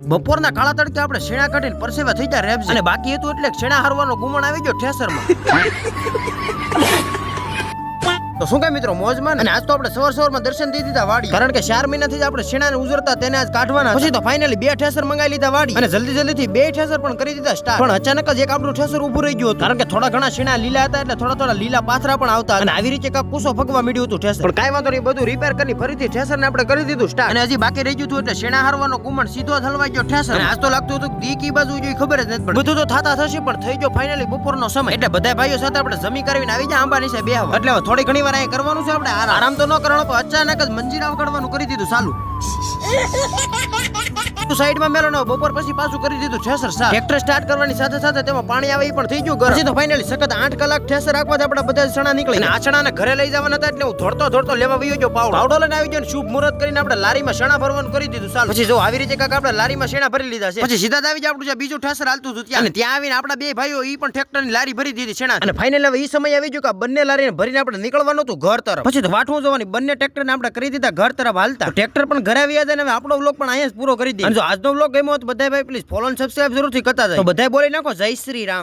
બપોરના કાળા તડકે આપણે શેણા કાઢીને પરસેવા થઈ જાય રેબજી અને બાકી હતું એટલે શેણા હારવાનો ગુમણ આવી ગયો ઠેસરમાં તો શું કે મિત્રો મોજમાં અને આજ તો આપણે સવારમાં દર્શન દઈ દીધા વાડી કારણ કે 4 મહિનાથી જ આપણે શેણાને ઉજરતા તેને આજ કાઢવાના પછી તો ફાઇનલી 2 ઠેસર મંગાવી લીધા વાડી અને જલ્દીથી 2 ઠેસર પણ કરી દીધા સ્ટાર્ટ પણ અચાનક જ એક આપણું ઠેસર ઊભું રહી ગયું કારણ કે થોડા ઘણા શેણા લીલા હતા એટલે થોડા લીલા પાથરા પણ આવતા અને આવી રીતે કાક કુસો ફગવા મળ્યું હતું ઠેસર પણ કાઈ વાંધો નહીં બધું રિપેર કરી ફરીથી ઠેસરને આપણે કરી દીધું સ્ટાર્ટ અને હજી બાકી રહી ગયું હતું એટલે શેણા હારવાનો ગુમણ સીધો જ હલવાઈ ગયો ઠેસર અને આજ તો લાગતું હતું દી કી બાજુ જોઈ ખબર જ નથી પડી બધું તો થાતા થશે પણ થઈ ગયો ફાઇનલી બપોરનો સમય એટલે બધા ભાઈઓ સાથે આપણે જમી કરીને આવી જાય આંબા નીચે બેહવા એટલે હવે થોડી ઘણી વાર અહીં કરવાનું છે આપણે આરામ તો ન કરવાનો પણ અચાનક જ મંજીરા વગાડવાનું કરી દીધું ચાલુ સાઈડમાં મેળો બપોર પછી પાછું કરી દીધું ઠેસર સાફ ટ્રેક્ટર સ્ટાર્ટ કરવાની સાથે તેમાં પાણી આવે એ પણ થઈ ગયું ગરમ પછી તો ફાઇનલી સખત 8 કલાક ઠેસર રાખવા આપણા બધા સણા નીકળી આ સણાને ઘરે લઈ જવાના હતા એટલે હું ધોડતો લેવા વયો ગયો પાવડો લઈને આવી ગયો શુભ મુહૂર્ત કરીને આપણે લારીમાં સણા ભરવાનું કરી દીધું ચાલુ પછી જો આવી રીતે કાક આપણે લારીમાં સણા ભરી લીધા છે પછી સીધા આવી જાય આપણું જે બીજું ઠેસર હાલતું હતું ત્યાં અને ત્યાં આવીને આપણા બે ભાઈઓ ઈ પણ ટ્રેક્ટરની લારી ભરી દીધી સણા અને ફાઇનલી હવે ઈ સમય આવી ગયો કે બંને લારીને ભરીને આપણે નીકળવાનું હતું ઘર તરફ પછી તો વાઠવું જવાની બંને ટ્રેક્ટરને આપણે કરી દીધા ઘર તરફ હાલતા ટ્રેક્ટર પણ ઘરે આવ્યા હતા અને હવે આપણો વ્લોગ પણ અહીંયા જ પૂરો કરી દીધો અને જો આજનો વ્લોગ ગમ્યો તો બધા ભાઈ પ્લીઝ ફોલો અને સબસ્ક્રાઇબ જરૂરથી કરતા જાય તો બધા બોલી નાખો જય શ્રી રામ।